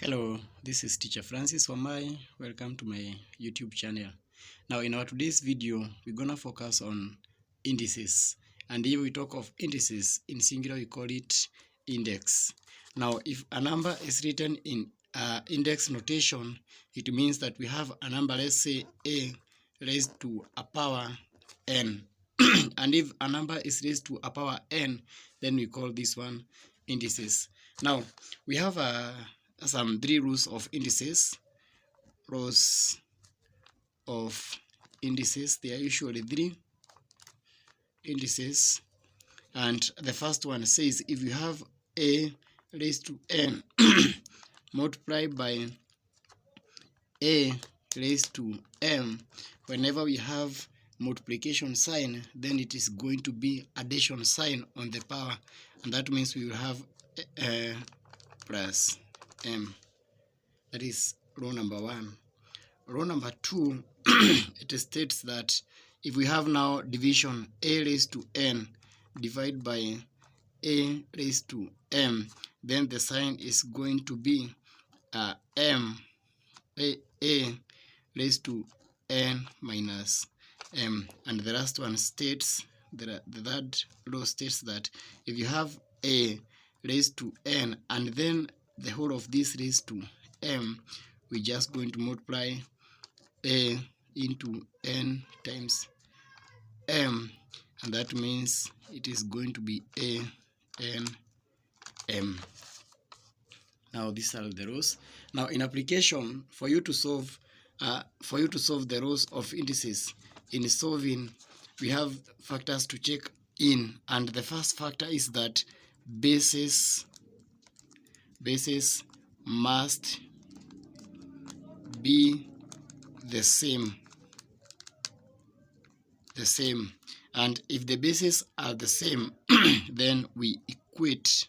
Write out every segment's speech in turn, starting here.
Hello, this is Teacher Francis Wamai. Welcome to my YouTube channel. Now in our today's video, we're gonna focus on indices. And if we talk of indices, in singular we call it index. Now if a number is written in index notation, it means that we have a number, let's say a raised to a power n. And if a number is raised to a power n, then we call this one indices. Now we have some three rules of indices. Rows of indices, there are usually three indices, and the first one says if you have a raised to n multiplied by a raised to m, whenever we have multiplication sign, then it is going to be addition sign on the power, and that means we will have plus m. That is row number one. Row number two, it states that if we have now division a raised to n divided by a raised to m, then the sign is going to be m, a raised to n minus m. And the last one states, the third row states that if you have a raised to n and then the whole of this raised to m, we're just going to multiply a into n times m, and that means it is going to be a n m. Now these are the rows. Now in application, for you to solve the rows of indices, in solving we have factors to check in, and the first factor is that bases must be the same, and if the bases are the same then we equate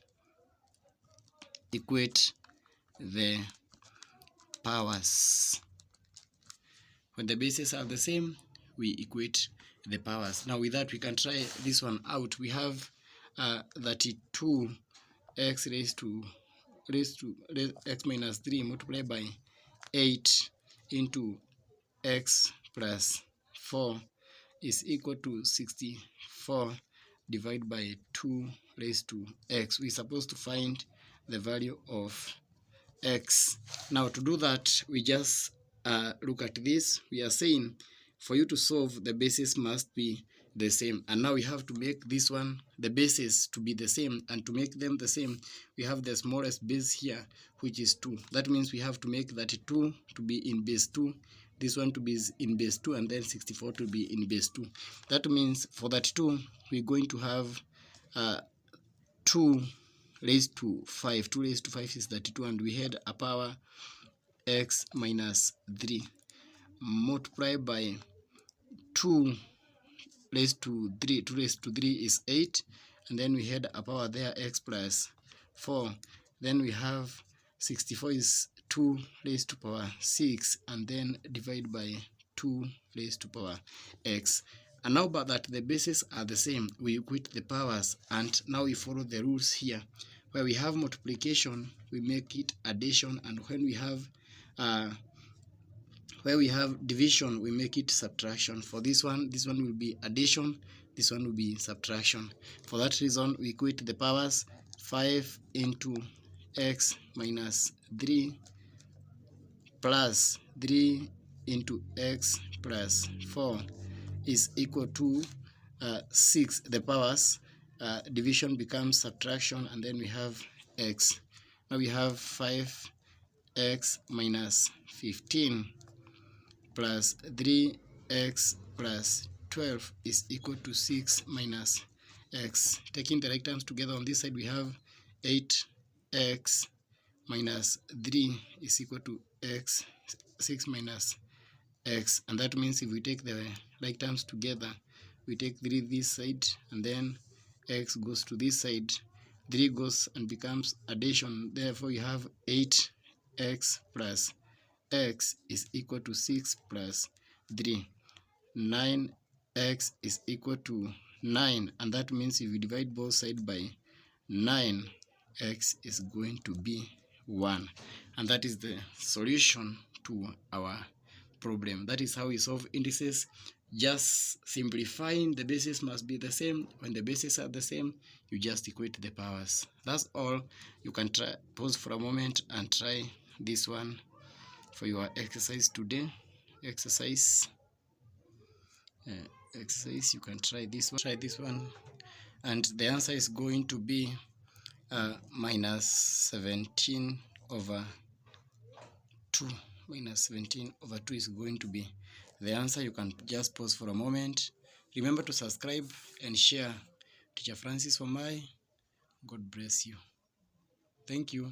the powers. When the bases are the same, we equate the powers. Now with that we can try this one out. We have 32 x raised to x minus 3 multiplied by 8 into x plus 4 is equal to 64 divided by 2 raised to x. We're supposed to find the value of x. Now to do that, we just look at this. We are saying for you to solve, the bases must be the same, and now we have to make this one, the bases, to be the same, and to make them the same we have the smallest base here, which is 2. That means we have to make 32 to be in base 2, this one to be in base 2, and then 64 to be in base 2. That means for that 2 we're going to have 2 raised to 5. 2 raised to 5 is 32, and we had a power x minus 3 multiplied by 2 raised to 3. 2 raised to 3 is 8, and then we had a power there x plus 4. Then we have 64 is 2 raised to power 6, and then divide by 2 raised to power x. And now but that the bases are the same, we equate the powers, and now we follow the rules here. Where we have multiplication, we make it addition, and when we have where we have division, we make it subtraction. For this one will be addition, this one will be subtraction. For that reason, we equate the powers. 5 into x minus 3 plus 3 into x plus 4 is equal to 6. The powers, division becomes subtraction, and then we have x. Now we have 5x minus 15 plus 3x plus 12 is equal to 6 minus x. Taking the right terms together on this side, we have 8x minus 3 is equal to x, 6 minus x, and that means if we take the right terms together, we take 3 this side, and then x goes to this side, 3 goes and becomes addition. Therefore we have 8x plus x is equal to 6 plus 3. 9x is equal to 9, and that means if you divide both sides by 9, x is going to be 1. And that is the solution to our problem. That is how we solve indices. Just simplifying, the bases must be the same. When the bases are the same, you just equate the powers. That's all. You can try, pause for a moment and try this one for your exercise today. Exercise, you can try this one, and the answer is going to be minus 17 over 2. Minus 17 over 2 is going to be the answer. You can just pause for a moment. Remember to subscribe and share. Teacher Francis Omai, God bless you. Thank you.